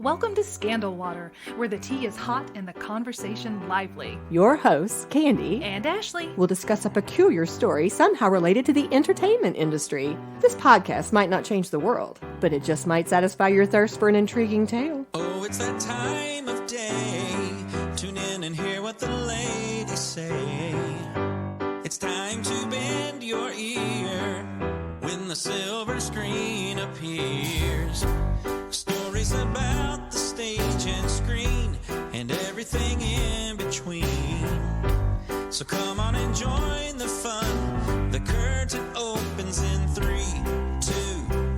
Welcome to Scandal Water, where the tea is hot and the conversation lively. Your hosts, Candy And Ashley, will discuss a peculiar story somehow related to the entertainment industry. This podcast might not change the world, but it just might satisfy your thirst for an intriguing tale. Oh, it's that time of day. Tune in and hear what the ladies say. It's time to bend your ear when the silver screen appears. Stories about the stage and screen and everything in between. So come on and join the fun. The curtain opens in 3, 2,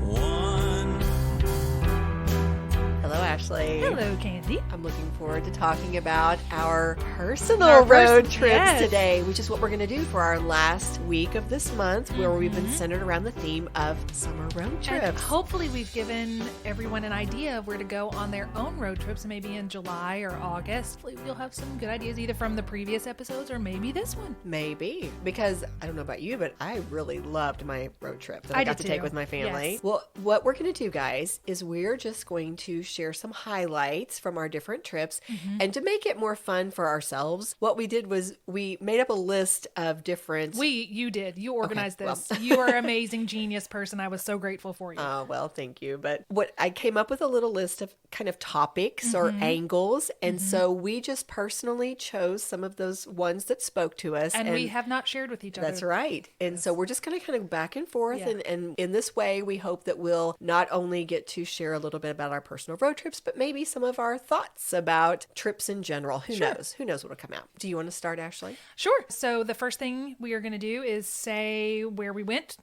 1. Hello, Ashley. hello, Candy. I'm looking forward to talking about our personal road trips yes. today, which is what we're going to do for our last week of this month, where we've been centered around the theme of summer road trips. And hopefully we've given everyone an idea of where to go on their own road trips, maybe in July or August. Hopefully you'll have some good ideas either from the previous episodes or maybe this one. Maybe, because I don't know about you, but I really loved my road trip that I got to take with my family. Yes. Well, what we're going to do, guys, is we're just going to share some highlights from our different trips. And to make it more fun for ourselves, what we did was we made up a list of different... You did. You organized Okay, this. You are an amazing genius person. I was so grateful for you. Oh, well, thank you. But what I came up with a little list of kind of topics or angles. And so we just personally chose some of those ones that spoke to us. And we have not shared with each other. That's right. And so we're just going to kind of back and forth. Yeah. And in this way, we hope that we'll not only get to share a little bit about our personal road trips, but maybe some of our thoughts about trips in general. Who knows? Who knows what will come out? Do you want to start, Ashley? Sure. So the first thing we are going to do is say where we went.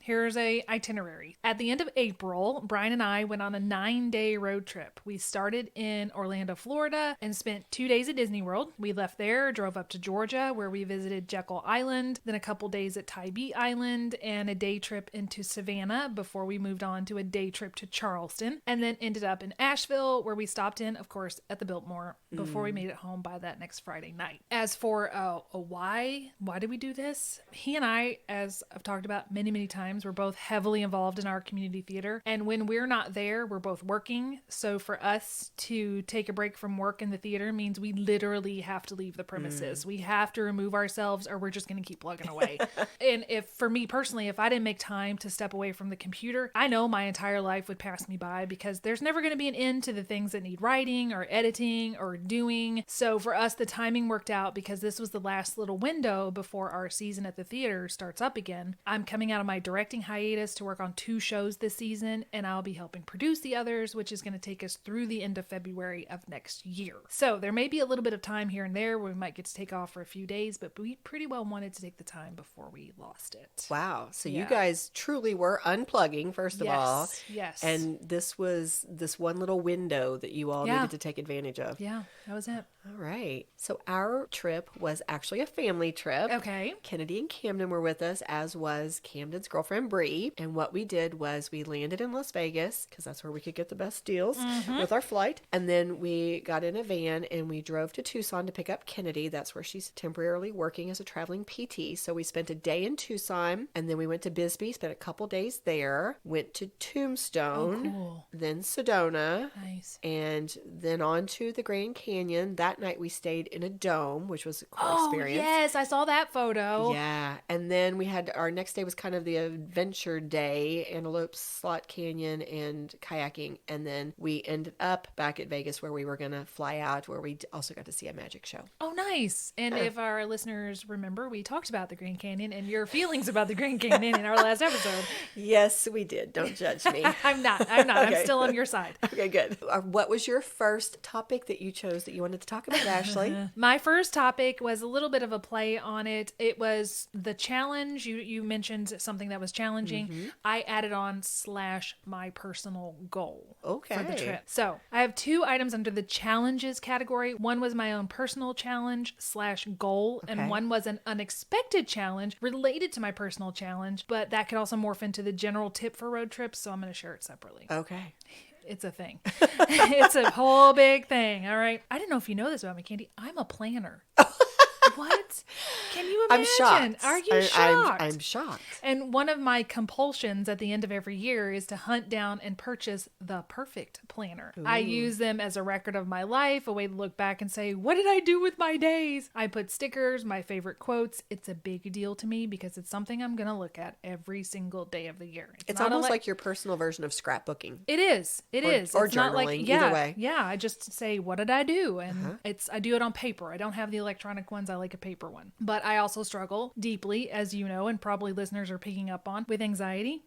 Here's a itinerary. At the end of April, Brian and I went on a 9-day road trip. We started in Orlando, Florida, and spent 2 days at Disney World. We left there, drove up to Georgia, where we visited Jekyll Island, then a couple days at Tybee Island, and a day trip into Savannah before we moved on to a day trip to Charleston, and then ended up in Asheville, where we stopped in, of course, at the Biltmore before we made it home by that next Friday night. As for why did we do this? He and I, as I've talked about many, many times, we're both heavily involved in our community theater. And when we're not there, we're both working. So for us to take a break from work in the theater means we literally have to leave the premises. We have to remove ourselves or we're just going to keep plugging away. And for me personally, if I didn't make time to step away from the computer, I know my entire life would pass me by because there's never going to be an end to the things that need writing or editing or doing. So for us, the timing worked out because this was the last little window before our season at the theater starts up again. I'm coming out of my directing hiatus to work on 2 shows this season, and I'll be helping produce the others, which is going to take us through the end of February of next year. So there may be a little bit of time here and there where we might get to take off for a few days, but we pretty well wanted to take the time before we lost it. Wow. So you guys truly were unplugging, first of all. Yes. And this was this one little window that you all needed to take advantage of. Yeah, that was it. All right. So our trip was actually a family trip. Okay. Kennedy and Camden were with us, as was Camden's girlfriend, Bree. And what we did was we landed in Las Vegas because that's where we could get the best deals with our flight. And then we got in a van and we drove to Tucson to pick up Kennedy. That's where she's temporarily working as a traveling PT. So we spent a day in Tucson and then we went to Bisbee, spent a couple days there, went to Tombstone, then Sedona. Nice. And then on to the Grand Canyon. That night we stayed in a dome, which was a cool experience. Yes, I saw that photo. Yeah. And then we had our next day was kind of the adventure day, Antelope Slot Canyon and kayaking. And then we ended up back at Vegas where we were going to fly out, where we also got to see a magic show. Oh, nice. And if our listeners remember, we talked about the Grand Canyon and your feelings about the Grand Canyon in our last episode. Yes, we did. Don't judge me. I'm not. Okay. I'm still on your side. Okay, good. What was your first topic that you chose that you wanted to talk about, Ashley? My first topic was a little bit of a play on it. It was the challenge. You mentioned something that was challenging. I added on / my personal goal for the trip. So I have 2 items under the challenges category. One was my own personal challenge / goal, and one was an unexpected challenge related to my personal challenge, but that could also morph into the general tip for road trips, so I'm going to share it separately. Okay. It's a thing. It's a whole big thing. All right. I didn't know if you know this about me, Candy. I'm a planner. What? Can you I'm imagine? shocked. Are you shocked? I'm shocked. And one of my compulsions at the end of every year is to hunt down and purchase the perfect planner. I use them as a record of my life, a way to look back and say, what did I do with my days? I put stickers, my favorite quotes. It's a big deal to me because it's something I'm going to look at every single day of the year. It's not almost like your personal version of scrapbooking. It is. It is. Or It's not like, journaling, yeah, either way. yeah. I just say, what did I do? And I do it on paper. I don't have the electronic ones. I like a paper one. But I also struggle deeply, as you know, and probably listeners are picking up on, with anxiety.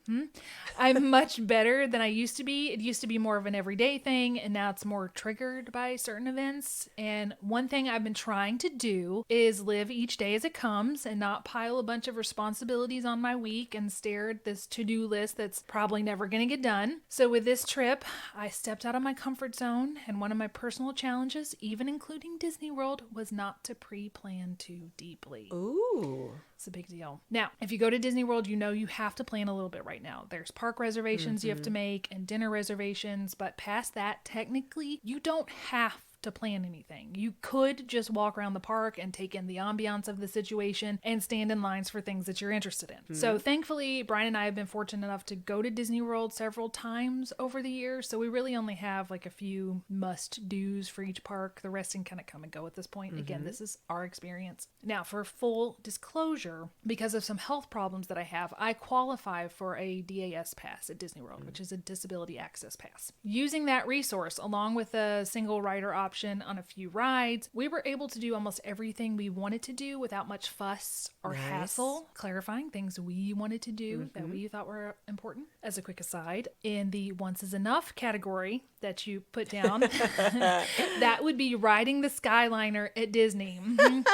I'm much better than I used to be. It used to be more of an everyday thing, and now it's more triggered by certain events. And one thing I've been trying to do is live each day as it comes and not pile a bunch of responsibilities on my week and stare at this to-do list that's probably never going to get done. So with this trip, I stepped out of my comfort zone, and one of my personal challenges, even including Disney World, was not to pre-plan too deeply. Ooh. It's a big deal. Now, if you go to Disney World, you know you have to plan a little bit right now. There's park reservations you have to make and dinner reservations, but past that, technically, you don't have to plan anything. You could just walk around the park and take in the ambiance of the situation and stand in lines for things that you're interested in. So thankfully, Brian and I have been fortunate enough to go to Disney World several times over the years. So we really only have like a few must-dos for each park. The rest can kind of come and go at this point. Again, this is our experience. Now, for full disclosure, because of some health problems that I have, I qualify for a DAS pass at Disney World, which is a disability access pass. Using that resource, along with a single rider option on a few rides, we were able to do almost everything we wanted to do without much fuss or hassle, clarifying things we wanted to do that we thought were important. As a quick aside, in the once is enough category that you put down, that would be riding the Skyliner at Disney.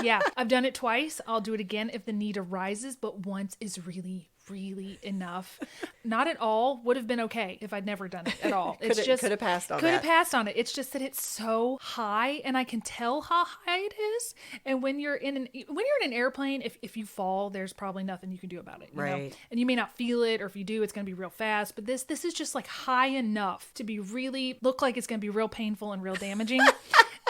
Yeah, I've done it twice. I'll do it again if the need arises, but once is really enough. Not at all would have been okay if I'd never done it at all. Could have passed on Could have passed on it. It's just that it's so high, and I can tell how high it is. And when you're in an airplane, if you fall, there's probably nothing you can do about it. You know? And you may not feel it, or if you do, it's going to be real fast. But this is just like high enough to be really look like it's going to be real painful and real damaging.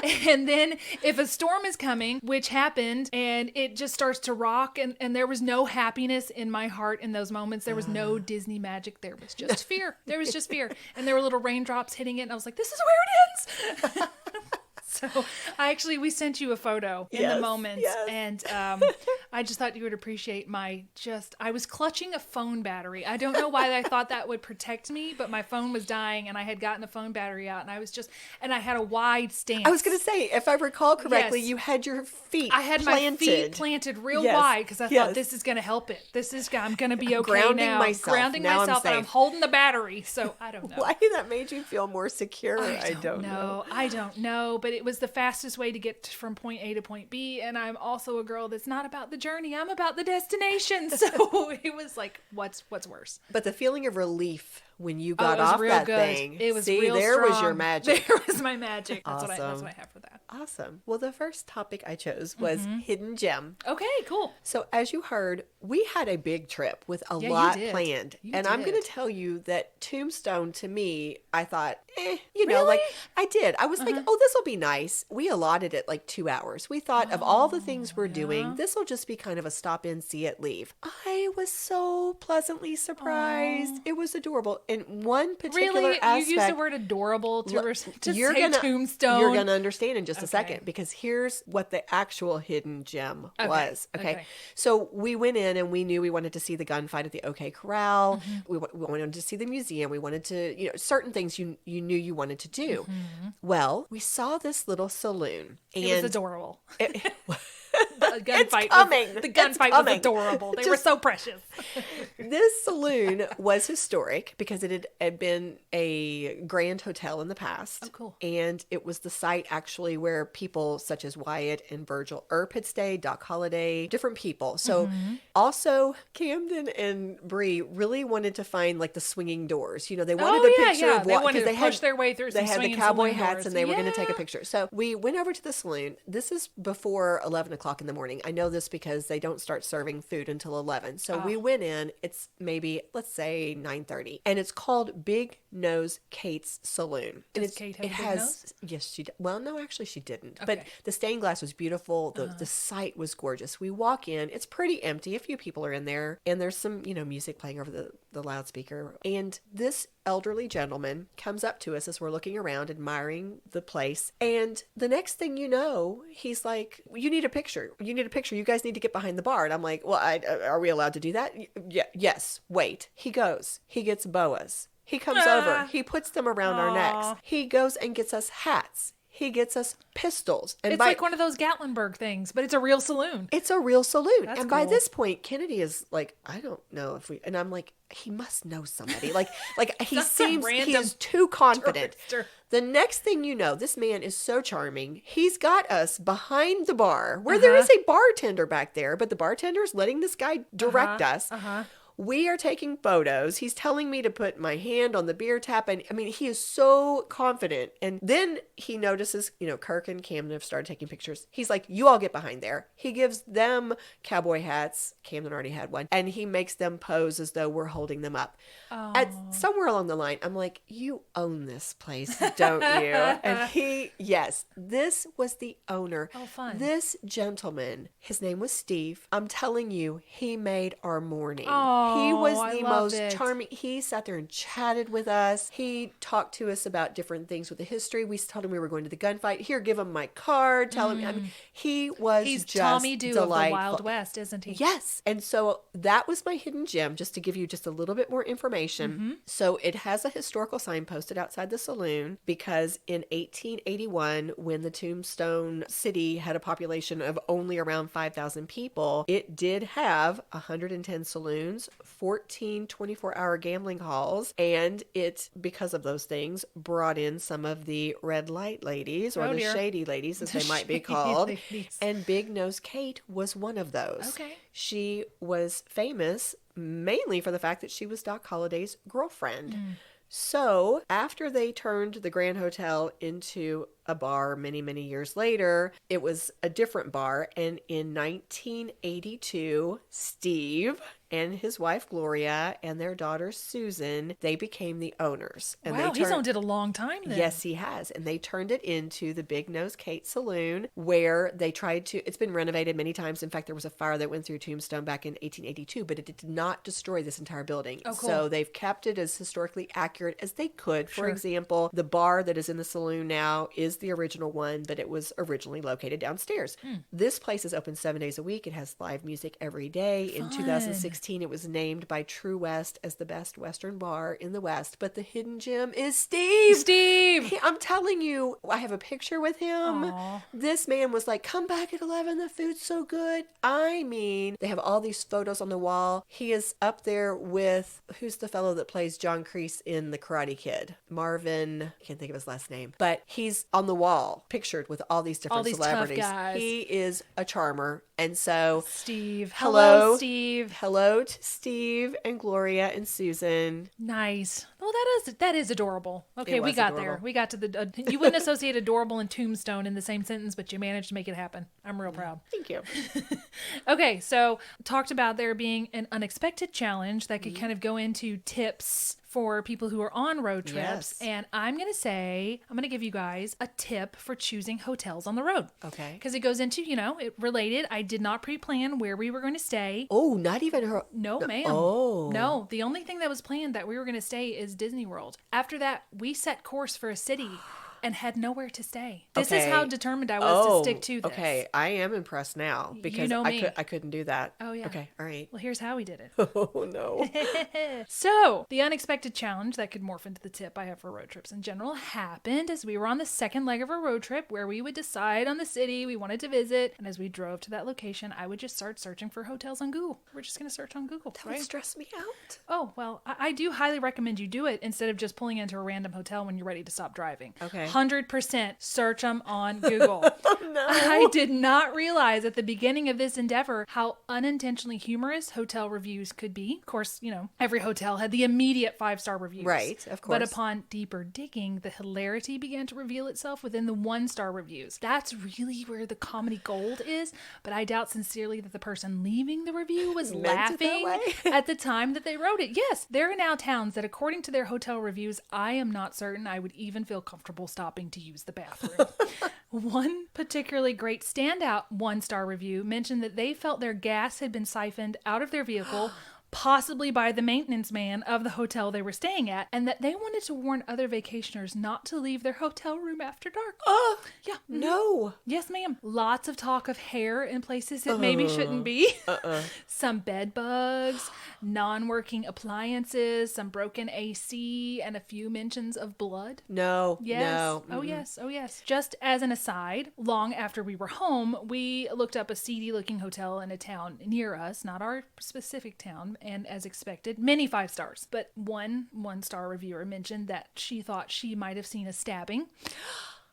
And then if a storm is coming, which happened, and it just starts to rock, and there was no happiness in my heart in those moments. There was no Disney magic. There was just fear. There was just fear. And there were little raindrops hitting it, and I was like, this is where it ends. So we sent you a photo in the moment, and I just thought you would appreciate I was clutching a phone battery. I don't know why I thought that would protect me, but my phone was dying, and I had gotten a phone battery out, and I had a wide stance. I was going to say, if I recall correctly, you had your feet I had planted. my feet planted real wide because I thought this is going to help it. I'm going to be okay Grounding now. myself. Grounding Now I'm myself, and I'm safe. holding the battery, so I don't know. Why that made you feel more secure, I don't know. I don't know, but it was the fastest way to get from point A to point B, and I'm also a girl that's not about the journey, I'm about the destination. So it was like, what's worse? But the feeling of relief when you got off real that good. thing. It was See, real there strong. was your magic. There was my magic. That's Awesome. what I have for that. Awesome. Well, the first topic I chose was hidden gem. Okay, cool. So as you heard, we had a big trip with a you lot did. planned. You And I'm did. going to tell you that Tombstone, to me, I thought, you know, Really? like I did. I was like, oh, this will be nice. We allotted it like 2 hours. We thought of all the things we're doing, this will just be kind of a stop in, see it, leave. I was so pleasantly surprised. It was adorable. In one particular Really? aspect. You used the word adorable to say gonna, Tombstone. You're going to understand in just a Okay. second, because here's what the actual hidden gem was. Okay. Okay. So we went in and we knew we wanted to see the gunfight at the OK Corral. We wanted to see the museum. We wanted to, certain things you knew you wanted to do. Well, we saw this little saloon. And It was adorable. it- The gunfight coming. Was, the It's gunfight was coming. adorable. They were so precious. this saloon was historic because it had been a grand hotel in the past. Oh, cool. And it was the site actually where people such as Wyatt and Virgil Earp had stayed, Doc Holliday, different people. So also Camden and Bree really wanted to find like the swinging doors. They wanted a picture of They what, wanted to because push their way through. they some had the swinging cowboy saloon hats doors. and they were going to take a Yeah. picture. So we went over to the saloon. This is before 11 o'clock in the morning. morning. I know this because they don't start serving food until 11. So we went in, it's maybe, let's say 9:30. And it's called Big Nose Kate's Saloon. And Does Kate have a big nose? Yes, she did. Well, no, actually she didn't. Okay. But the stained glass was beautiful. The site was gorgeous. We walk in, it's pretty empty. A few people are in there. And there's some, music playing over the loudspeaker. And this elderly gentleman comes up to us as we're looking around, admiring the place. And the next thing you know, he's like, you need a picture. You need a picture. You guys need to get behind the bar. And I'm like, well, are we allowed to do that? Yes. Wait. He goes. He gets boas. He comes over. He puts them around our necks. He goes and gets us hats. He gets us pistols. And it's like one of those Gatlinburg things, but it's a real saloon. It's a real saloon. That's and cool. by this point, Kennedy is like, I don't know if and I'm like, he must know somebody. Like he seems, he is too confident. Tourister. The next thing you know, this man is so charming. He's got us behind the bar where there is a bartender back there, but the bartender is letting this guy direct us. We are taking photos. He's telling me to put my hand on the beer tap. And I mean, he is so confident. And then he notices, Kirk and Camden have started taking pictures. He's like, you all get behind there. He gives them cowboy hats. Camden already had one. And he makes them pose as though we're holding them up. At somewhere along the line, I'm like, you own this place, don't you? And yes, this was the owner. Oh, fun. This gentleman, his name was Steve. I'm telling you, he made our morning. He was the most charming. He sat there and chatted with us. He talked to us about different things with the history. We told him we were going to the gunfight. Here, give him my card. Tell him. I mean, he's just Tommy Doo delightful. of the Wild West, isn't he? Yes. And so that was my hidden gem, just to give you just a little bit more information. So it has a historical sign posted outside the saloon because in 1881, when the Tombstone city had a population of only around 5,000 people, it did have 110 saloons, 14 24-hour gambling halls, and it, because of those things, brought in some of the red light ladies, or shady ladies, as they might be called. Ladies. And Big Nose Kate was one of those. Okay. She was famous mainly for the fact that she was Doc Holliday's girlfriend. So after they turned the Grand Hotel into a bar many, many years later, it was a different bar. And in 1982, Steve and his wife Gloria and their daughter Susan, they became the owners. And wow, he's owned it a long time then. Yes, he has. And they turned it into the Big Nose Kate Saloon, where they tried to, it's been renovated many times. In fact, there was a fire that went through Tombstone back in 1882, but it did not destroy this entire building. Oh, cool. So they've kept it as historically accurate as they could. For example, the bar that is in the saloon now is the original one, but it was originally located downstairs. This place is open 7 days a week. It has live music every day. In 2016, it was named by True West as the best Western bar in the West. But the hidden gem is Steve. I'm telling you, I have a picture with him. Aww. This man was like, come back at 11. The food's so good. I mean, they have all these photos on the wall. He is up there with, who's the fellow that plays John Kreese in The Karate Kid? Marvin, I can't think of his last name. But he's on the wall, pictured with all these different celebrities. Tough guys. He is a charmer. And so, Steve. Hello, Steve. Hello to Steve and Gloria and Susan. Nice. Well, that is adorable. Okay, we was got adorable. there. We got to the. You wouldn't associate adorable and Tombstone in the same sentence, but you managed to make it happen. I'm real proud. Thank you. Okay, so talked about there being an unexpected challenge that could kind of go into tips for people who are on road trips. Yes. And I'm going to give you guys a tip for choosing hotels on the road. Okay. Because it goes into, it related. I did not pre-plan where we were going to stay. Oh, not even her. No, ma'am. Oh. No, the only thing that was planned that we were going to stay is Disney World. After that, we set course for a city and had nowhere to stay. This is how determined I was to stick to this. Okay, I am impressed now because You know me. I couldn't do that. Oh, yeah. Okay, all right. Well, here's how we did it. Oh, no. So, the unexpected challenge that could morph into the tip I have for road trips in general happened as we were on the second leg of a road trip where we would decide on the city we wanted to visit. And as we drove to that location, I would just start searching for hotels on Google. We're just going to search on Google, That would stress me out. Oh, well, I do highly recommend you do it instead of just pulling into a random hotel when you're ready to stop driving. Okay. 100% search them on Google. No. I did not realize at the beginning of this endeavor how unintentionally humorous hotel reviews could be. Of course, you know, every hotel had the immediate 5-star reviews. Right, of course. But upon deeper digging, the hilarity began to reveal itself within the 1-star reviews. That's really where the comedy gold is, but I doubt sincerely that the person leaving the review was Meant it that laughing way? at the time that they wrote it. Yes, there are now towns that, according to their hotel reviews, I am not certain I would even feel comfortable stopping to use the bathroom. One particularly great standout 1-star review mentioned that they felt their gas had been siphoned out of their vehicle, possibly by the maintenance man of the hotel they were staying at, and that they wanted to warn other vacationers not to leave their hotel room after dark. Oh, Yeah. no. Yes, ma'am. Lots of talk of hair in places it maybe shouldn't be. Some bed bugs, non-working appliances, some broken AC, and a few mentions of blood. No. Yes. No. Oh, yes. Oh, yes. Just as an aside, long after we were home, we looked up a seedy-looking hotel in a town near us, not our specific town, and as expected, many 5 stars. But one 1-star reviewer mentioned that she thought she might have seen a stabbing.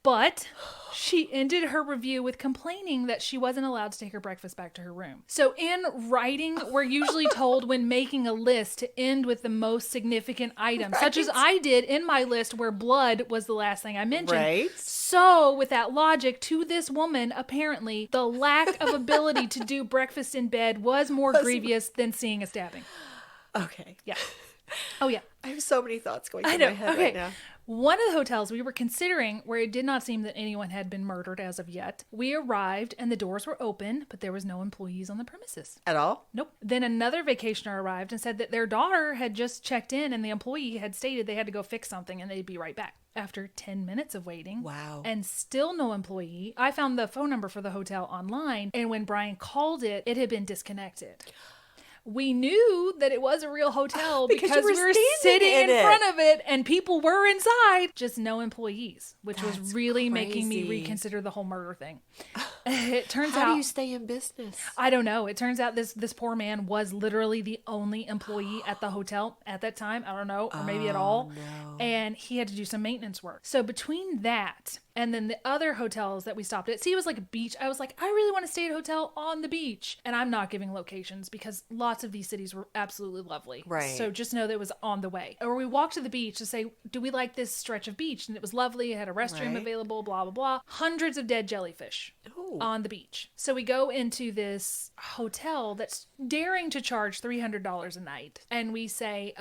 But she ended her review with complaining that she wasn't allowed to take her breakfast back to her room. So in writing, we're usually told when making a list to end with the most significant item, such as I did in my list where blood was the last thing I mentioned. Right. So with that logic, to this woman, apparently, the lack of ability to do breakfast in bed was more grievous than seeing a stabbing. Okay. Yeah. Oh, yeah. I have so many thoughts going I through know. my head Okay. right now. One of the hotels we were considering where it did not seem that anyone had been murdered as of yet. We arrived and the doors were open, but there was no employees on the premises. At all? Nope. Then another vacationer arrived and said that their daughter had just checked in and the employee had stated they had to go fix something and they'd be right back. After 10 minutes of waiting, Wow. and still no employee, I found the phone number for the hotel online, and when Brian called it, it had been disconnected. We knew that it was a real hotel Because you because were we were standing sitting in in it. front of it and people were inside, just no employees, which was That's really making me crazy. reconsider the whole murder thing. It turns How out do you stay in business? I don't know. It turns out this poor man was literally the only employee at the hotel at that time. I don't know, or maybe at all. No. And he had to do some maintenance work. So between that and then the other hotels that we stopped at, see, it was like a beach. I was like, I really want to stay at a hotel on the beach. And I'm not giving locations because lots of these cities were absolutely lovely. Right. So just know that it was on the way. Or we walked to the beach to say, do we like this stretch of beach? And it was lovely. It had a restroom Right. available, blah, blah, blah. Hundreds of dead jellyfish Ooh. on the beach. So we go into this hotel that's daring to charge $300 a night. And we say,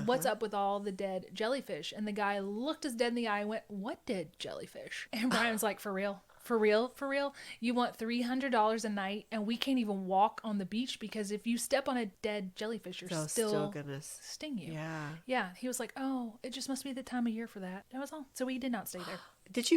what's up with all the dead jellyfish? And the guy looked us dead in the eye and went, what dead jellyfish? And Brian's like, for real? For real? For real? You want $300 a night and we can't even walk on the beach because if you step on a dead jellyfish, you're So still gonna sting you. Yeah. Yeah. He was like, oh, it just must be the time of year for that. That was all. So we did not stay there. Did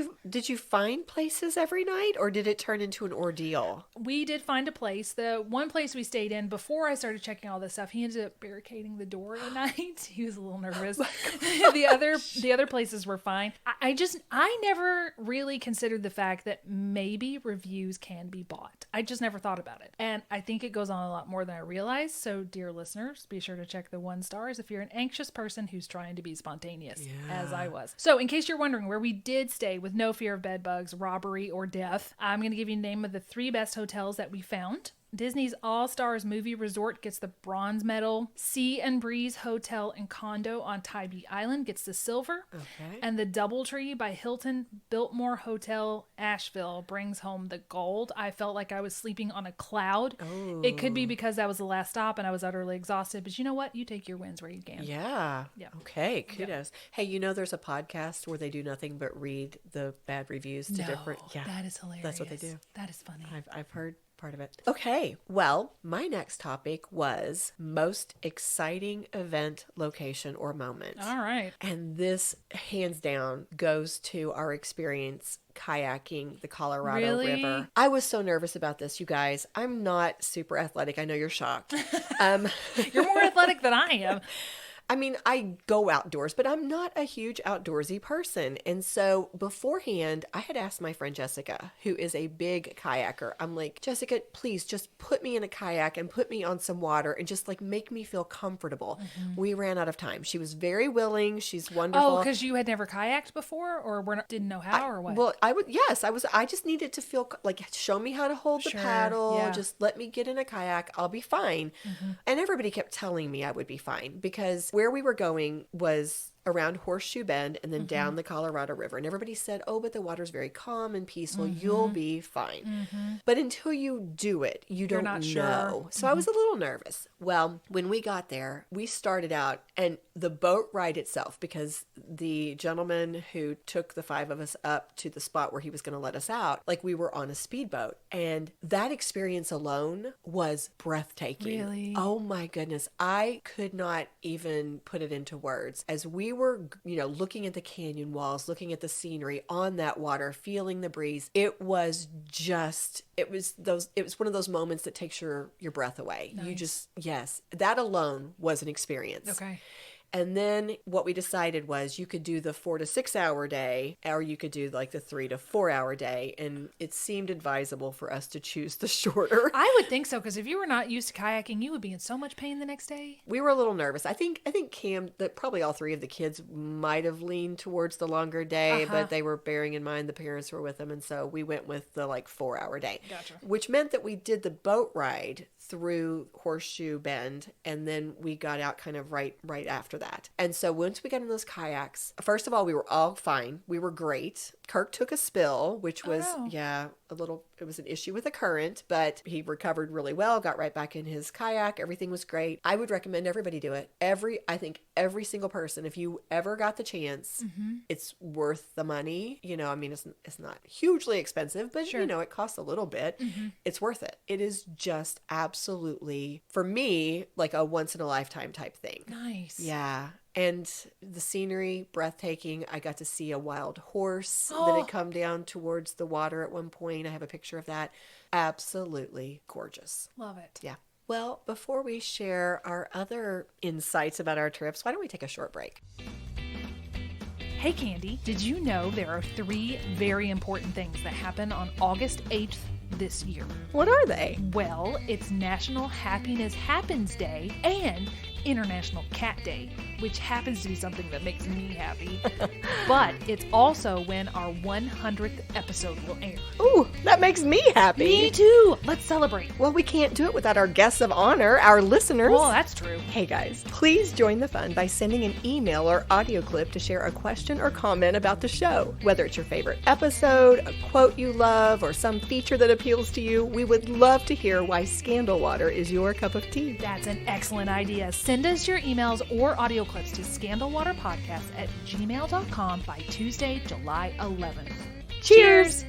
you find places every night or did it turn into an ordeal? We did find a place. The one place we stayed in before I started checking all this stuff, he ended up barricading the door at night. He was a little nervous. the other places were fine. I never really considered the fact that maybe reviews can be bought. I just never thought about it. And I think it goes on a lot more than I realized. So dear listeners, be sure to check the 1 stars if you're an anxious person who's trying to be spontaneous, as I was. So in case you're wondering where we did stay with no fear of bed bugs, robbery, or death, I'm going to give you the name of the 3 best hotels that we found. Disney's All Stars Movie Resort gets the bronze medal. Sea and Breeze Hotel and Condo on Tybee Island gets the silver. Okay. And the Doubletree by Hilton Biltmore Hotel Asheville brings home the gold. I felt like I was sleeping on a cloud. Oh. It could be because that was the last stop and I was utterly exhausted. But you know what? You take your wins where you can. Yeah. Yeah. Okay. Kudos. Hey, you know there's a podcast where they do nothing but read the bad reviews to different. Yeah. That is hilarious. That's what they do. That is funny. I've heard part of it. Okay. Well, my next topic was most exciting event, location, or moment. All right. And this, hands down, goes to our experience kayaking the Colorado Really? River. I was so nervous about this, you guys. I'm not super athletic. I know you're shocked. You're more athletic than I am. I mean, I go outdoors, but I'm not a huge outdoorsy person. And so beforehand, I had asked my friend Jessica, who is a big kayaker. I'm like, Jessica, please just put me in a kayak and put me on some water and just like make me feel comfortable. We ran out of time. She was very willing. She's wonderful. Oh, because you had never kayaked before, or didn't know how, or what? Well, I just needed to feel like, show me how to hold the paddle. Yeah. Just let me get in a kayak. I'll be fine. And everybody kept telling me I would be fine because where we were going was around Horseshoe Bend and then down the Colorado River. And everybody said, oh, but the water's very calm and peaceful. You'll be fine. But until you do it, you don't not know. sure. So I was a little nervous. Well, when we got there, we started out and the boat ride itself, because the gentleman who took the 5 of us up to the spot where he was going to let us out, like we were on a speedboat. And that experience alone was breathtaking. Really? Oh my goodness. I could not even put it into words. As we were, looking at the canyon walls, looking at the scenery on that water, feeling the breeze, it was one of those moments that takes your breath away. Nice. Yes, that alone was an experience. Okay. And then what we decided was you could do the 4 to 6 hour day, or you could do like the 3 to 4 hour day. And it seemed advisable for us to choose the shorter. I would think so, because if you were not used to kayaking, you would be in so much pain the next day. We were a little nervous. I think Cam, that probably all 3 of the kids might have leaned towards the longer day, but they were bearing in mind the parents were with them. And so we went with the 4 hour day. Gotcha. Which meant that we did the boat ride through Horseshoe Bend, and then we got out kind of right after that. And so once we got in those kayaks, first of all, we were all fine. We were great. Kirk took a spill, which was, it was an issue with the current, but he recovered really well, got right back in his kayak. Everything was great. I would recommend everybody do it. I think every single person, if you ever got the chance, it's worth the money. It's not hugely expensive, but it costs a little bit. It's worth it. It is just absolutely, for me, like a once in a lifetime type thing. Nice. Yeah. And the scenery, breathtaking. I got to see a wild horse that had come down towards the water at one point. I have a picture of that. Absolutely gorgeous. Love it. Yeah. Well, before we share our other insights about our trips, why don't we take a short break? Hey, Candy, did you know there are 3 very important things that happen on August 8th this year? What are they? Well, it's National Happiness Happens Day and International Cat Day, which happens to be something that makes me happy. But it's also when our 100th episode will air. Ooh, that makes me happy. Me too. Let's celebrate. Well, we can't do it without our guests of honor, our listeners. Well, that's true. Hey guys, please join the fun by sending an email or audio clip to share a question or comment about the show. Whether it's your favorite episode, a quote you love, or some feature that appeals to you, we would love to hear why Scandal Water is your cup of tea. That's an excellent idea. Send us your emails or audio clips to scandalwaterpodcast@gmail.com by Tuesday, July 11th. Cheers!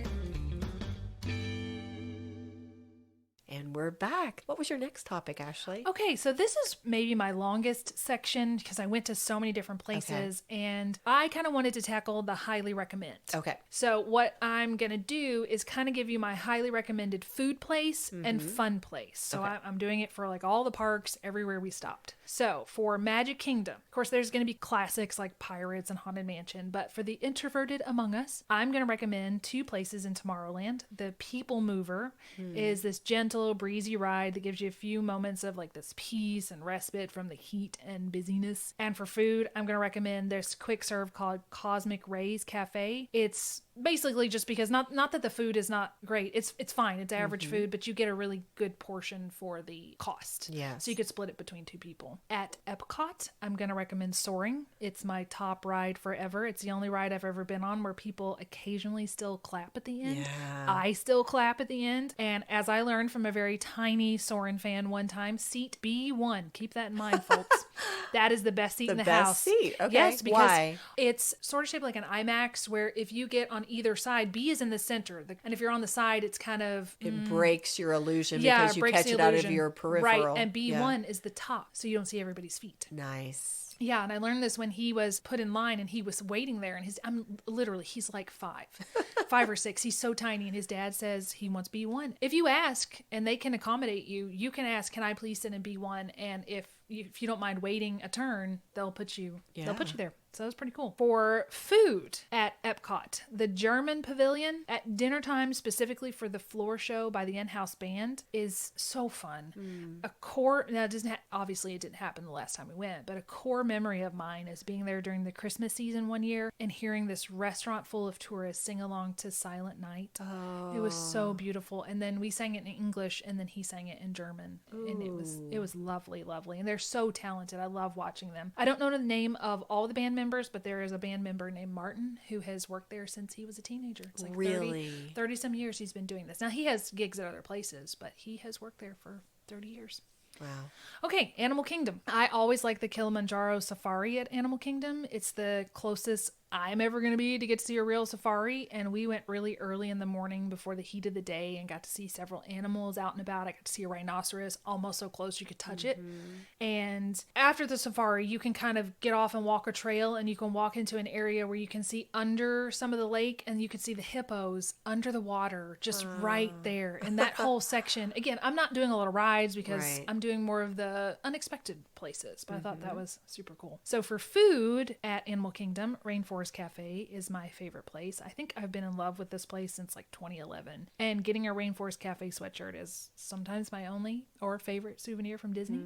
And we're back. What was your next topic, Ashley? Okay, so this is maybe my longest section because I went to so many different places and I kind of wanted to tackle the highly recommend. Okay. So what I'm going to do is kind of give you my highly recommended food place and fun place. So I'm doing it for all the parks, everywhere we stopped. So for Magic Kingdom, of course, there's going to be classics like Pirates and Haunted Mansion, but for the introverted among us, I'm going to recommend 2 places in Tomorrowland. The People Mover is this gentle, breezy ride that gives you a few moments of this peace and respite from the heat and busyness. And for food, I'm going to recommend this quick serve called Cosmic Rays Cafe. It's basically just because not that the food is not great. It's fine. It's average food, but you get a really good portion for the cost. Yes. So you could split it between 2 people. At Epcot, I'm going to recommend Soaring. It's my top ride forever. It's the only ride I've ever been on where people occasionally still clap at the end. Yeah. I still clap at the end. And as I learned from a very tiny Soarin' fan one time, seat B1. Keep that in mind, folks. That is the best seat in the best house. seat. Okay. Yes, because Why? it's sort of shaped like an IMAX where if you get on either side, B is in the center. And if you're on the side, it's kind of... It breaks your illusion yeah, because you breaks catch the it out of illusion. your peripheral. Right, and B1 is the top, so you don't see everybody's feet. Nice. Yeah, and I learned this when he was put in line and he was waiting there, and he's like 5 or 6. He's so tiny, and his dad says he wants B1. If you ask and they can accommodate you, you can ask, can I please sit in B1? And if if you don't mind waiting a turn, they'll put you Yeah. there. So it was pretty cool. For food at Epcot, the German Pavilion at dinner time, specifically for the floor show by the in-house band, is so fun. A core, now it doesn't obviously it didn't happen the last time we went, but a core memory of mine is being there during the Christmas season one year and hearing this restaurant full of tourists sing along to Silent Night. Oh. It was so beautiful. And then we sang it in English and then he sang it in German. And it was lovely, lovely. And they're so talented. I love watching them. I don't know the name of all the band members, but there is a band member named Martin who has worked there since he was a teenager. It's like Really? 30 some years he's been doing this. Now he has gigs at other places, but he has worked there for 30 years. Wow. Okay, Animal Kingdom. I always like the Kilimanjaro Safari at Animal Kingdom. It's the closest I'm ever going to be to get to see a real safari, and we went really early in the morning before the heat of the day and got to see several animals out and about. I got to see a rhinoceros almost so close you could touch it. And after the safari, you can kind of get off and walk a trail, and you can walk into an area where you can see under some of the lake, and you can see the hippos under the water just right there. And that whole section, again, I'm not doing a lot of rides because Right. I'm doing more of the unexpected places, but I thought that was super cool. So for food at Animal Kingdom, Rainforest Cafe is my favorite place. I think I've been in love with this place since like 2011, and getting a Rainforest Cafe sweatshirt is sometimes my only or favorite souvenir from Disney.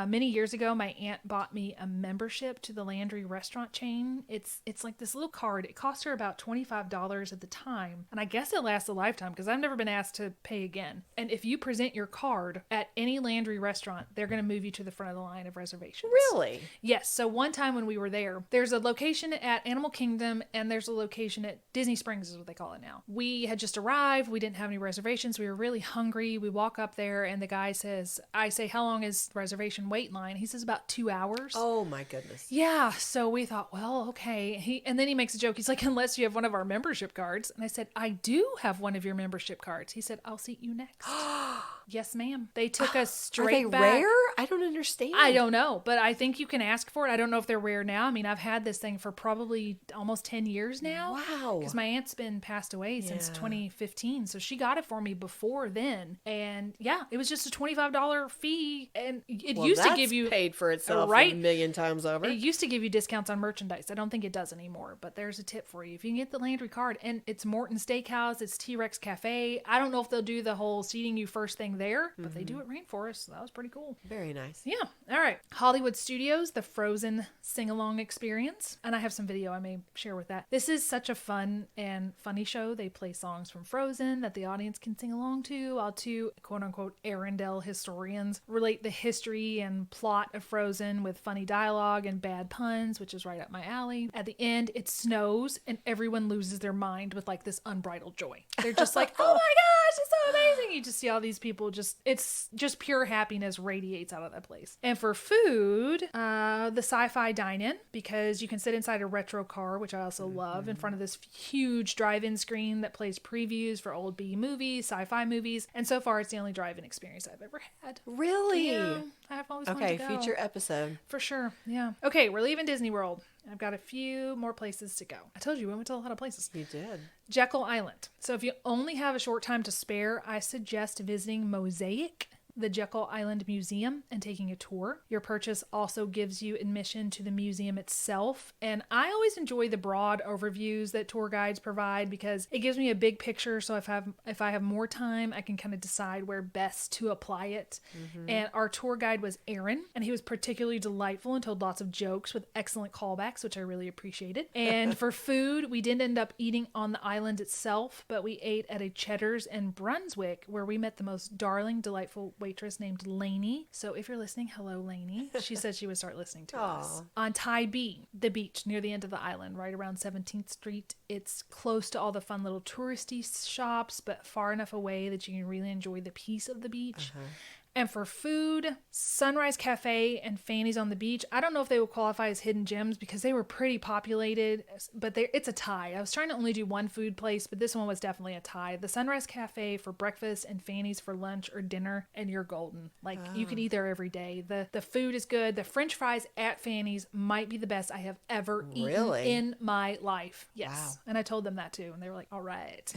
Many years ago, my aunt bought me a membership to the Landry restaurant chain. It's like this little card. It cost her about $25 at the time, and I guess it lasts a lifetime because I've never been asked to pay again. And if you present your card at any Landry restaurant, they're going to move you to the front of the line of reservations. Really? Yes. So one time when we were there, there's a location at Animal Kingdom and there's a location at Disney Springs is what they call it now. We had just arrived. We didn't have any reservations. We were really hungry. We walk up there and the guy says, I say, how long is the reservation wait line? He says about 2 hours. Oh my goodness. Yeah. So we thought, well, okay. And then he makes a joke. He's like, unless you have one of our membership cards. And I said, I do have one of your membership cards. He said, I'll seat you next. Yes, ma'am. They took us straight Are they back. rare? I don't understand. I don't know, but I think you can ask for it. I don't know if they're rare now. I mean, I've had this thing for probably almost 10 years now. Wow. Because my aunt's been passed away since 2015. So she got it for me before then. And yeah, it was just a $25 fee. And it used to give you paid for itself right? a million times over. It used to give you discounts on merchandise. I don't think it does anymore, but there's a tip for you. If you can get the Landry card, and it's Morton Steakhouse, it's T-Rex Cafe. I don't know if they'll do the whole seating you first thing there, but they do at Rainforest, so that was pretty cool. Very nice. Yeah. All right. Hollywood Studios, the Frozen sing-along experience. And I have some video I may share with that. This is such a fun and funny show. They play songs from Frozen that the audience can sing along to, while two quote-unquote Arendelle historians relate the history and plot of Frozen with funny dialogue and bad puns, which is right up my alley. At the end, it snows and everyone loses their mind with like this unbridled joy. They're just like, oh my gosh, it's so amazing. You just see all these people it's just pure happiness radiates out of that place. And for food, the sci-fi dine-in, because you can sit inside a retro car, which I also love, in front of this huge drive-in screen that plays previews for old B movies, sci-fi movies. And so far, it's the only drive-in experience I've ever had. Really? Yeah, I've always wanted to go. Future episode. For sure, yeah. Okay, we're leaving Disney World. I've got a few more places to go. I told you we went to a lot of places. You did. Jekyll Island. So if you only have a short time to spare, I suggest visiting Mosaic, the Jekyll Island Museum, and taking a tour. Your purchase also gives you admission to the museum itself. And I always enjoy the broad overviews that tour guides provide because it gives me a big picture. So if I have more time, I can kind of decide where best to apply it. And our tour guide was Aaron, and he was particularly delightful and told lots of jokes with excellent callbacks, which I really appreciated. And for food, we didn't end up eating on the island itself, but we ate at a Cheddar's in Brunswick, where we met the most darling, delightful waitress named Lainey. So if you're listening, hello Lainey. She said she would start listening to us. On Tybee, the beach near the end of the island, right around 17th Street. It's close to all the fun little touristy shops, but far enough away that you can really enjoy the peace of the beach. And for food, Sunrise Cafe and Fanny's on the Beach. I don't know if they would qualify as hidden gems because they were pretty populated, but it's a tie. I was trying to only do one food place, but this one was definitely a tie. The Sunrise Cafe for breakfast and Fanny's for lunch or dinner, and you're golden. Like, you could eat there every day. The food is good. The French fries at Fanny's might be the best I have ever eaten in my life. Yes. Wow. And I told them that too, and they were like, all right.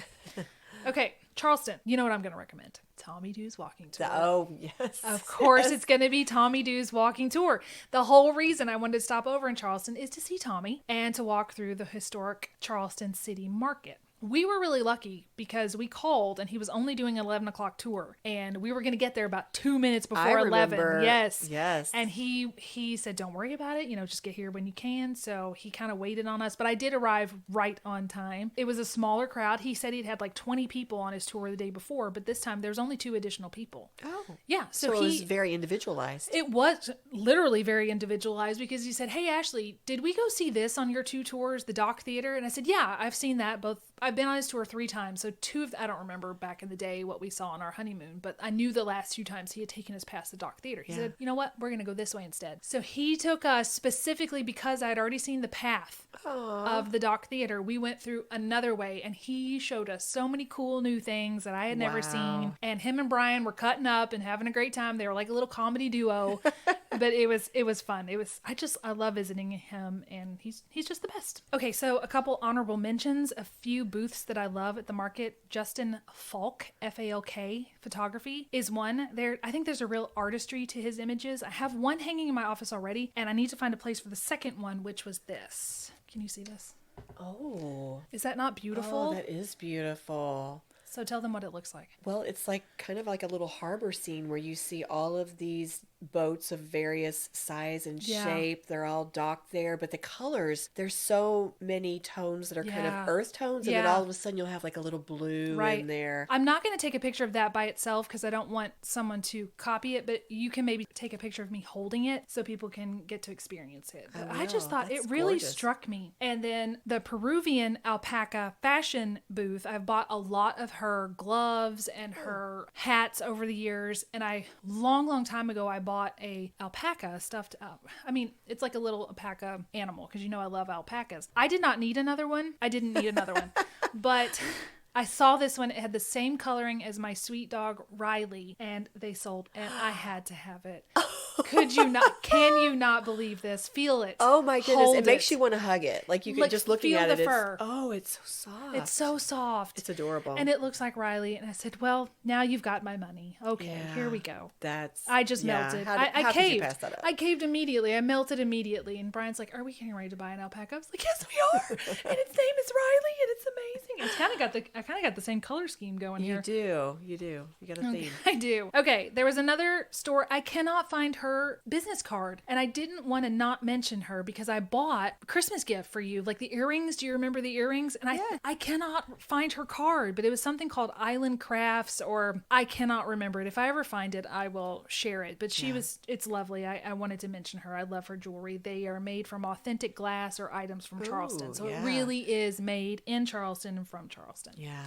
Okay, Charleston. You know what I'm going to recommend. Tommy Doo's walking tour. Yes. Of course, it's going to be Tommy Doo's walking tour. The whole reason I wanted to stop over in Charleston is to see Tommy and to walk through the historic Charleston City Market. We were really lucky because we called and he was only doing an 11 o'clock tour and we were going to get there about 2 minutes before 11. Yes. And he said, don't worry about it. Just get here when you can. So he kind of waited on us, but I did arrive right on time. It was a smaller crowd. He said he'd had like 20 people on his tour the day before, but this time there's only 2 additional people. Oh. Yeah. So it was very individualized. It was literally very individualized because he said, hey, Ashley, did we go see this on your 2 tours, the Dock Theater? And I said, yeah, I've seen that both. I've been on his tour 3 times, so 2 of I don't remember back in the day what we saw on our honeymoon, but I knew the last 2 times he had taken us past the Dock Theater. He said, you know what, we're going to go this way instead. So he took us specifically because I had already seen the path of the Dock Theater. We went through another way, and he showed us so many cool new things that I had never seen, and him and Brian were cutting up and having a great time. They were like a little comedy duo, but it was fun. I love visiting him, and he's just the best. Okay, so a couple honorable mentions, a few booths that I love at the market. Justin Falk, F-A-L-K photography is one there. I think there's a real artistry to his images. I have one hanging in my office already, and I need to find a place for the second one, which was this. Can you see this? Oh. Is that not beautiful? Oh, that is beautiful. So tell them what it looks like. Well, it's like kind of like a little harbor scene where you see all of these boats of various size and shape. They're all docked there, but the colors, there's so many tones that are kind of earth tones, and then all of a sudden you'll have like a little blue in there. I'm not going to take a picture of that by itself because I don't want someone to copy it, but you can maybe take a picture of me holding it so people can get to experience it. I just thought it really struck me. And then the Peruvian alpaca fashion booth, I've bought a lot of her gloves and her hats over the years, and long time ago I bought a alpaca stuffed up. I mean, it's like a little alpaca animal because I love alpacas. I did not need another one. I didn't need another one, but I saw this one. It had the same coloring as my sweet dog Riley, and they sold, and I had to have it. Could you not? Can you not believe this? Feel it. Oh my goodness! Hold it makes you want to hug it. Like you can just looking feel at the it. Fur. It's so soft. It's so soft. It's adorable. And it looks like Riley. And I said, "Well, now you've got my money. Okay, here we go." I just melted. I caved. I caved immediately. I melted immediately. And Brian's like, "Are we getting ready to buy an alpaca?" I was like, "Yes, we are." And its name is Riley, and it's amazing. I kind of got the same color scheme going here. You do. You got a theme. I do. Okay, there was another store. I cannot find her business card, and I didn't want to not mention her because I bought a Christmas gift for you, like the earrings. Do you remember the earrings? And I cannot find her card, but it was something called Island Crafts, or I cannot remember it. If I ever find it, I will share it. But it's lovely. I wanted to mention her. I love her jewelry. They are made from authentic glass or items from Charleston. So it really is made in Charleston and from Charleston. Yeah.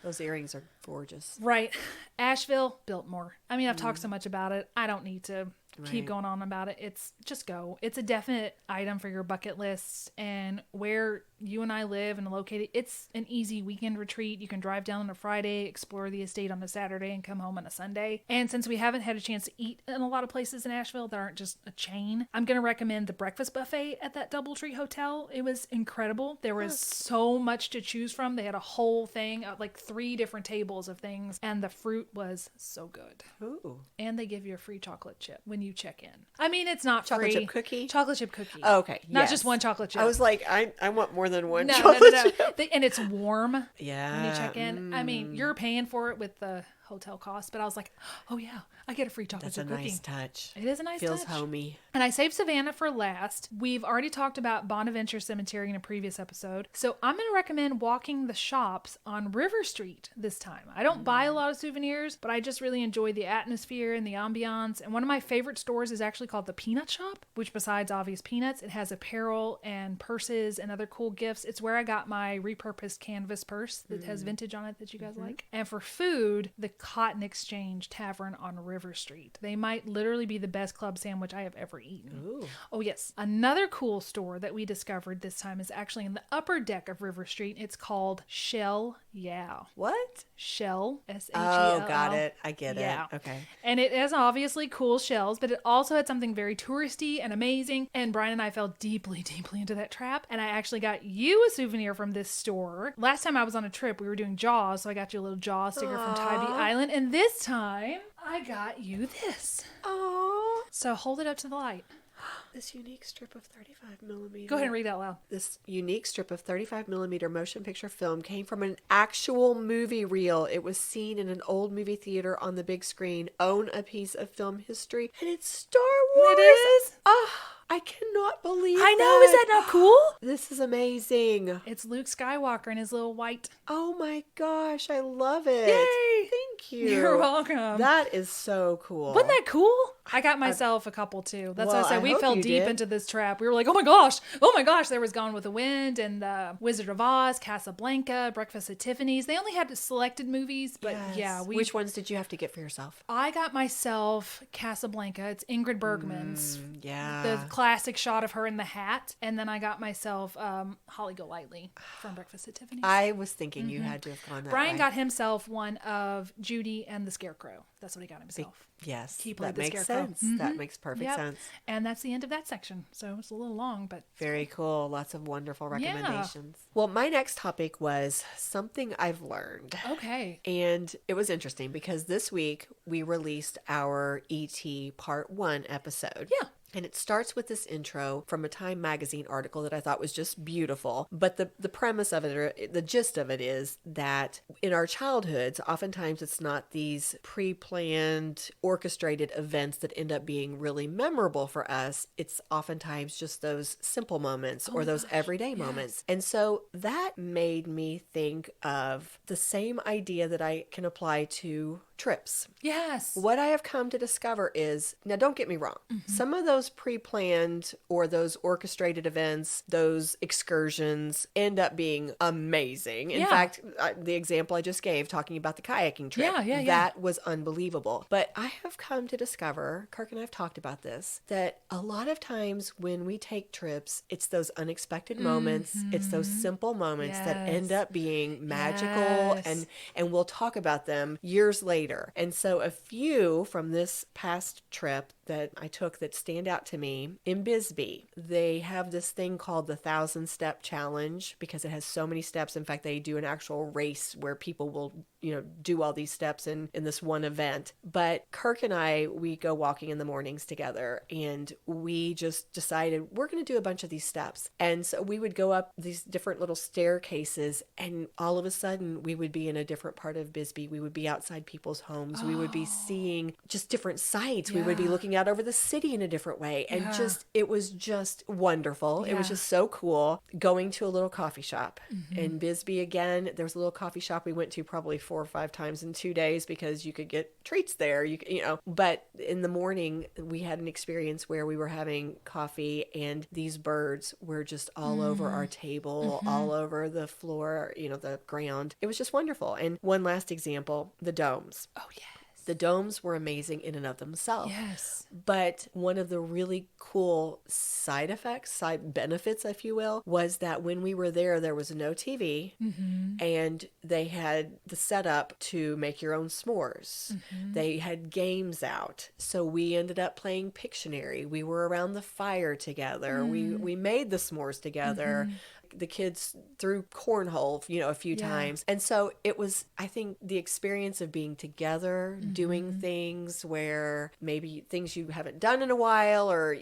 Those earrings are gorgeous. Right. Asheville, Biltmore. I mean, I've talked so much about it. I don't need to keep going on about it. It's just go. It's a definite item for your bucket list, and where you and I live and located, it's an easy weekend retreat. You can drive down on a Friday, explore the estate on a Saturday, and come home on a Sunday. And since we haven't had a chance to eat in a lot of places in Asheville that aren't just a chain, I'm going to recommend the breakfast buffet at that Doubletree Hotel. It was incredible. There was so much to choose from. They had a whole thing, like 3 different tables of things, and the fruit was so good. Ooh. And they give you a free chocolate chip when you check in. I mean, it's not chocolate free. Chip cookie? Chocolate chip cookie. Oh, okay. Not just one chocolate chip. I was like, I want more than one chocolate chip. And it's warm. Yeah. When you check in. I mean, you're paying for it with the hotel cost, but I was like, oh yeah, I get a free chocolate chip cookie. That's a nice touch. It is a nice touch. Feels touch. homey. And I saved Savannah for last. We've already talked about Bonaventure Cemetery in a previous episode, so I'm going to recommend walking the shops on River Street this time. I don't buy a lot of souvenirs, but I just really enjoy the atmosphere and the ambiance. And one of my favorite stores is actually called the Peanut Shop, which besides obvious peanuts, it has apparel and purses and other cool gifts. It's where I got my repurposed canvas purse that has vintage on it that you guys like. And for food, the Cotton Exchange Tavern on River Street. They might literally be the best club sandwich I have ever eaten. Ooh. Oh yes, another cool store that we discovered this time is actually in the upper deck of River Street. It's called Shell Yeah. What? Shell, S-H-E-L-L. Oh, got it. I get it. Okay. And it has obviously cool shells, but it also had something very touristy and amazing. And Brian and I fell deeply, deeply into that trap. And I actually got you a souvenir from this store. Last time I was on a trip, we were doing Jaws, so I got you a little Jaws sticker from Tybee Island. And this time, I got you this. Oh, So hold it up to the light. this unique strip of 35 millimeter. Go ahead and read it out loud. This unique strip of 35 millimeter motion picture film came from an actual movie reel. It was seen in an old movie theater on the big screen. Own a piece of film history, and it's Star Wars. It is. Oh, I cannot believe I know. Is that not cool? This is amazing. It's Luke Skywalker and his little white. Oh my gosh, I love it. Yay! Thank you. You're welcome. That is so cool. Wasn't that cool? I got myself a couple too. That's Well, what I said. I We hope fell you deep did. into this trap. We were like, oh my gosh. There was Gone with the Wind and the Wizard of Oz, Casablanca, Breakfast at Tiffany's. They only had selected movies, but Yes. yeah. Which ones did you have to get for yourself? I got myself Casablanca. It's Ingrid Bergman's. Yeah. The classic shot of her in the hat. And then I got myself Holly Golightly from Breakfast at Tiffany's. I was thinking you had to have gone that Brian way. got himself one of Judy and the Scarecrow. That's what he got himself. Yes, He played that the makes Scarecrow. sense. That makes perfect Yep. sense. And that's the end of that section. So it's a little long, but Very cool. Lots of wonderful Yeah. recommendations. Well, my next topic was something I've learned. okay. And it was interesting because this week we released our ET Part 1 episode. Yeah. And it starts with this intro from a Time magazine article that I thought was just beautiful. But the premise of it, or the gist of it, is that in our childhoods, oftentimes it's not these pre-planned, orchestrated events that end up being really memorable for us. It's oftentimes just those simple moments or those everyday moments. And so that made me think of the same idea that I can apply to trips. Yes. What I have come to discover is, now don't get me wrong, some of those pre-planned or those orchestrated events, those excursions end up being amazing. In Yeah. fact, the example I just gave, talking about the kayaking trip, Yeah. that was unbelievable. But I have come to discover, Kirk and I have talked about this, that a lot of times when we take trips, it's those unexpected moments, it's those simple moments that end Yes. up being magical, Yes. and we'll talk about them years later. And so a few from this past trip that I took that stand out to me, in Bisbee, they have this thing called the 1,000-step challenge because it has so many steps. In fact, they do an actual race where people will, do all these steps in this one event. But Kirk and I, we go walking in the mornings together, and we just decided we're going to do a bunch of these steps. And so we would go up these different little staircases, and all of a sudden we would be in a different part of Bisbee. We would be outside people's homes. We would be seeing just different sights. We would be Yeah. looking out over the city in a different way. And Yeah. it was just wonderful. It was Yeah. just so cool. Going to a little coffee shop in Bisbee again. There was a little coffee shop we went to probably 4 or 5 times in 2 days because you could get treats there. But in the morning we had an experience where we were having coffee and these birds were just all over our table, all over the floor, the ground. It was just wonderful. And one last example, the domes. Oh, yes. The domes were amazing in and of themselves. Yes. But one of the really cool side benefits, if you will, was that when we were there was no TV, and they had the setup to make your own s'mores. They had games out. So we ended up playing Pictionary. We were around the fire together. We made the s'mores together. The kids threw cornhole, a few times. And so it was, I think, the experience of being together, doing things where maybe things you haven't done in a while, or,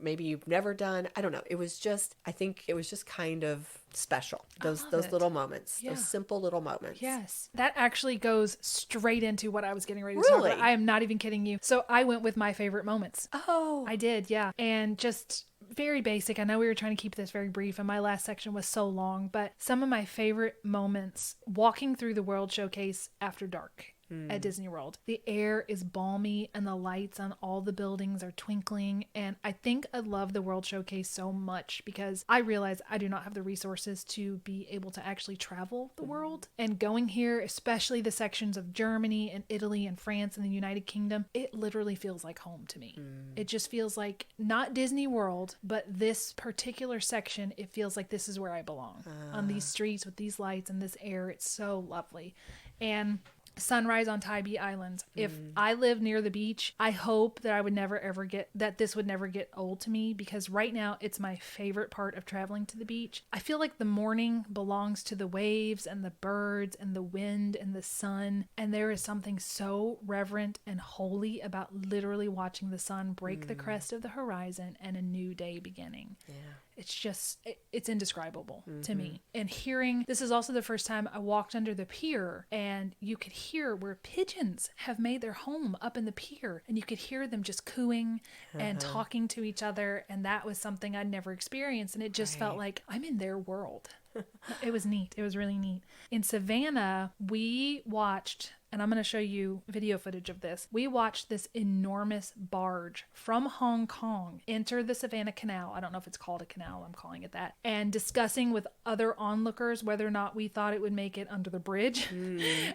maybe you've never done. I don't know. I think it was just kind of special. Those it. little moments, Yeah. those simple little moments. Yes. That actually goes straight into what I was getting ready to talk Really? about. I am not even kidding you. So I went with my favorite moments. Oh, I did, yeah. And just very basic. I know we were trying to keep this very brief, and my last section was so long, but some of my favorite moments walking through the World Showcase after dark at Disney World. The air is balmy and the lights on all the buildings are twinkling. And I think I love the World Showcase so much because I realize I do not have the resources to be able to actually travel the world. And going here, especially the sections of Germany and Italy and France and the United Kingdom, it literally feels like home to me. It just feels like not Disney World, but this particular section, it feels like this is where I belong. On these streets with these lights and this air, it's so lovely. And sunrise on Tybee Island. If I live near the beach, I hope that I would never ever this would never get old to me, because right now it's my favorite part of traveling to the beach. I feel like the morning belongs to the waves and the birds and the wind and the sun, and there is something so reverent and holy about literally watching the sun break the crest of the horizon and a new day beginning. Yeah. It's just, it's indescribable to me. And this is also the first time I walked under the pier, and you could hear where pigeons have made their home up in the pier, and you could hear them just cooing and talking to each other. And that was something I'd never experienced. And it just felt like I'm in their world. It was neat. It was really neat. In Savannah, we watched, and I'm going to show you video footage of this. We watched this enormous barge from Hong Kong enter the Savannah Canal. I don't know if it's called a canal. I'm calling it that. And discussing with other onlookers whether or not we thought it would make it under the bridge.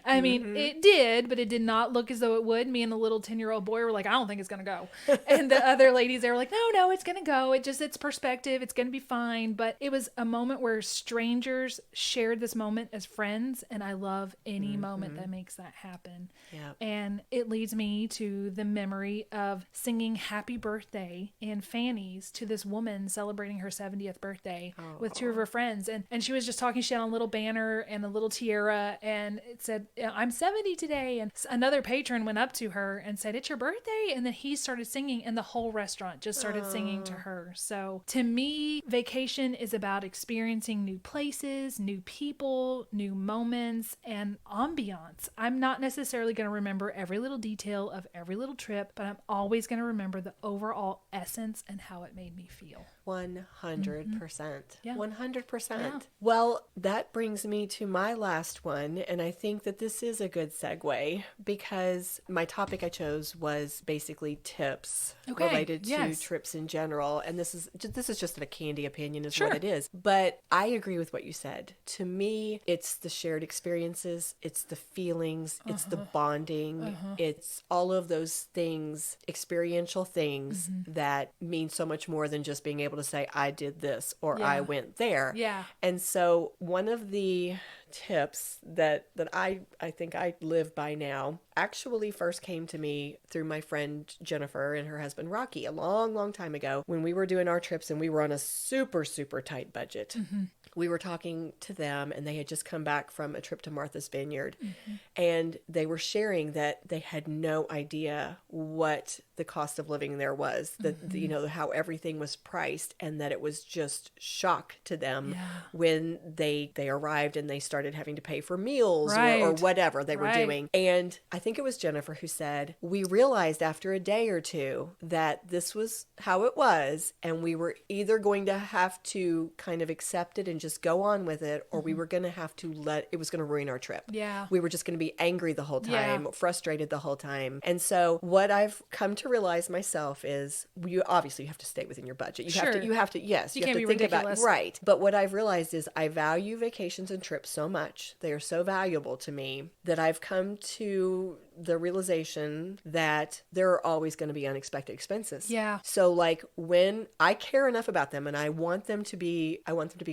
I mean, it did, but it did not look as though it would. Me and the little 10-year-old boy were like, I don't think it's going to go. And the other ladies, they were like, no, it's going to go. It's perspective. It's going to be fine. But it was a moment where strangers shared this moment as friends. And I love any moment that makes that happen. Yeah. And it leads me to the memory of singing happy birthday in Fanny's to this woman celebrating her 70th birthday with two of her friends. And she was just talking. She had on a little banner and a little tiara, and it said, I'm 70 today. And another patron went up to her and said, it's your birthday. And then he started singing, and the whole restaurant just started singing to her. So to me, vacation is about experiencing new places, new people, new moments, and ambiance. I'm not necessarily going to remember every little detail of every little trip, but I'm always going to remember the overall essence and how it made me feel. 100%. Yeah. 100%. Yeah. Well, that brings me to my last one, and I think that this is a good segue because my topic I chose was basically tips related to trips in general, and this is just a candy opinion is what it is. But I agree with what you said. To me, it's the shared experiences, it's the feelings, it's the bonding, it's all of those things, experiential things that mean so much more than just being able to say, I did this or I went there. Yeah. And so one of the tips that I think I live by now actually first came to me through my friend Jennifer and her husband Rocky a long time ago when we were doing our trips and we were on a super tight budget. We were talking to them, and they had just come back from a trip to Martha's Vineyard, and they were sharing that they had no idea what the cost of living there was, how everything was priced, and that it was just shock to them when they arrived and they started having to pay for meals or whatever they were doing. And I think it was Jennifer who said, we realized after a day or two that this was how it was, and we were either going to have to kind of accept it and just go on with it, or we were going to have to it was going to ruin our trip. Yeah. We were just going to be angry the whole time, frustrated the whole time. And so what I've come to realize myself is you obviously have to stay within your budget. You have to, yes, you have to think ridiculous. about, right. But what I've realized is I value vacations and trips so much. They are so valuable to me that I've come to the realization that there are always going to be unexpected expenses. Yeah. So like when I care enough about them and I want them to be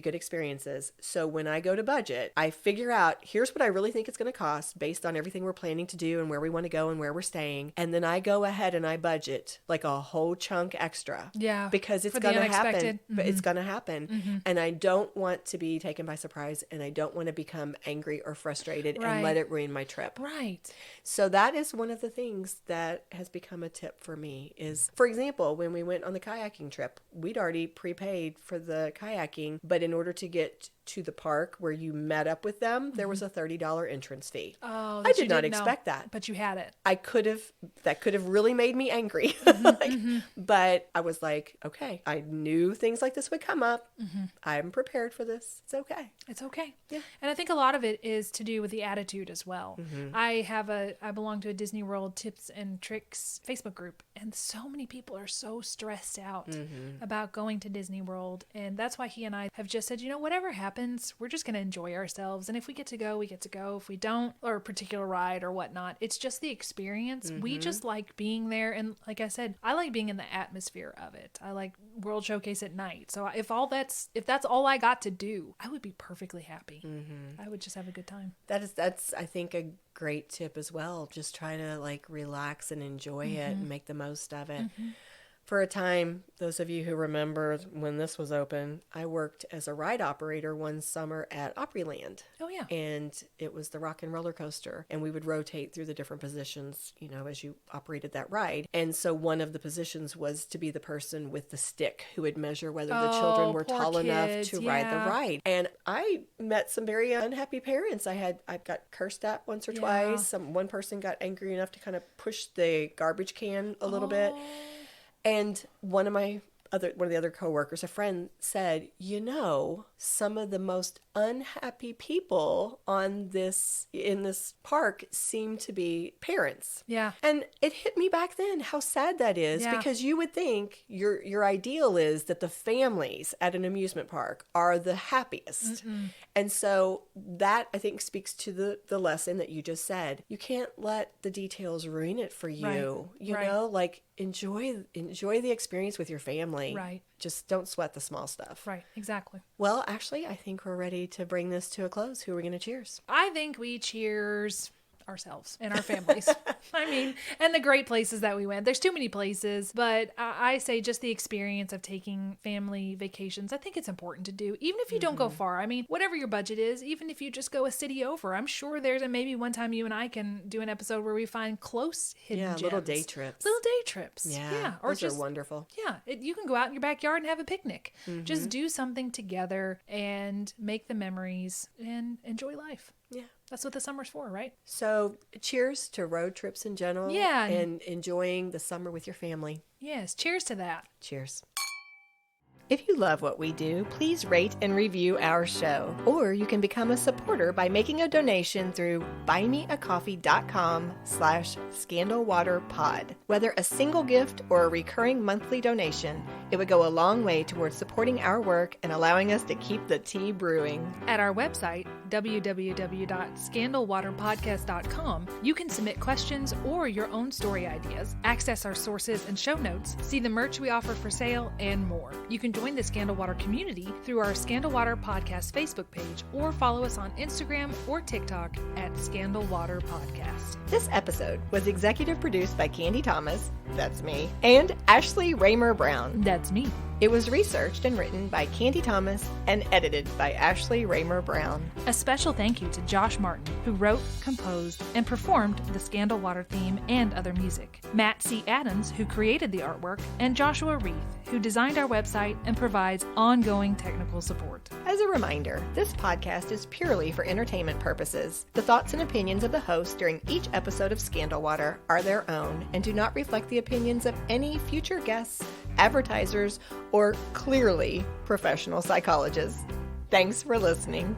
good experiences. So when I go to budget, I figure out here's what I really think it's going to cost based on everything we're planning to do and where we want to go and where we're staying. And then I go ahead and I budget like a whole chunk extra. Yeah. Because it's going to happen. But it's going to happen. And I don't want to be taken by surprise, and I don't want to become angry or frustrated and let it ruin my trip. Right. So that is one of the things that has become a tip for me is, for example, when we went on the kayaking trip, we'd already prepaid for the kayaking, but in order to get to the park where you met up with them, there was a $30 entrance fee. Oh, I did not expect that. But you had it. That could have really made me angry. But I was like, okay, I knew things like this would come up. I'm prepared for this. It's okay. It's okay. Yeah. And I think a lot of it is to do with the attitude as well. I belong to a Disney World tips and tricks Facebook group, and so many people are so stressed out about going to Disney World. And that's why he and I have just said, whatever happens, happens, we're just going to enjoy ourselves. And if we get to go, we get to go. If we don't, or a particular ride or whatnot, it's just the experience. We just like being there. And like I said, I like being in the atmosphere of it. I like World Showcase at night. So if that's all I got to do, I would be perfectly happy. I would just have a good time. That's I think a great tip as well. Just try to like relax and enjoy it and make the most of it. For a time, those of you who remember when this was open, I worked as a ride operator one summer at Opryland. Oh, yeah. And it was the rock and roller coaster. And we would rotate through the different positions, you know, as you operated that ride. And so one of the positions was to be the person with the stick who would measure whether the children were tall enough to ride the ride. And I met some very unhappy parents. I got cursed at once or twice. One person got angry enough to kind of push the garbage can a little bit. And one of the other coworkers, a friend, said, you know, some of the most unhappy people in this park seem to be parents. Yeah. And it hit me back then how sad that is, because you would think your ideal is that the families at an amusement park are the happiest. And so that, I think, speaks to the lesson that you just said. You can't let the details ruin it for you. You know, like enjoy the experience with your family. Right. Just don't sweat the small stuff. Right. Exactly. Well, Ashley, I think we're ready to bring this to a close. Who are we going to cheers? I think we cheers ourselves and our families. I mean, and the great places that we went. There's too many places, but I say just the experience of taking family vacations. I think it's important to do, even if you don't go far. I mean, whatever your budget is, even if you just go a city over, I'm sure maybe one time you and I can do an episode where we find close hidden gems. Little day trips. Yeah. Or those are wonderful. Yeah. You can go out in your backyard and have a picnic. Just do something together and make the memories and enjoy life. Yeah. That's what the summer's for, right? So cheers to road trips in general. Yeah. And enjoying the summer with your family. Yes. Cheers to that. Cheers. If you love what we do, please rate and review our show. Or you can become a supporter by making a donation through buymeacoffee.com/scandalwaterpod. Whether a single gift or a recurring monthly donation, it would go a long way towards supporting our work and allowing us to keep the tea brewing. At our website, www.scandalwaterpodcast.com, you can submit questions or your own story ideas, access our sources and show notes, see the merch we offer for sale, and more. You can join the Scandal Water community through our Scandal Water Podcast Facebook page or follow us on Instagram or TikTok at Scandal Water Podcast. This episode was executive produced by Candy Thomas, that's me, and Ashley Raymer Brown. That's me. It was researched and written by Candy Thomas and edited by Ashley Raymer Brown. A special thank you to Josh Martin, who wrote, composed, and performed the Scandal Water theme and other music. Matt C. Adams, who created the artwork, and Joshua Reith, who designed our website and provides ongoing technical support. As a reminder, this podcast is purely for entertainment purposes. The thoughts and opinions of the host during each episode of Scandal Water are their own and do not reflect the opinions of any future guests, advertisers, or clearly professional psychologists. Thanks for listening.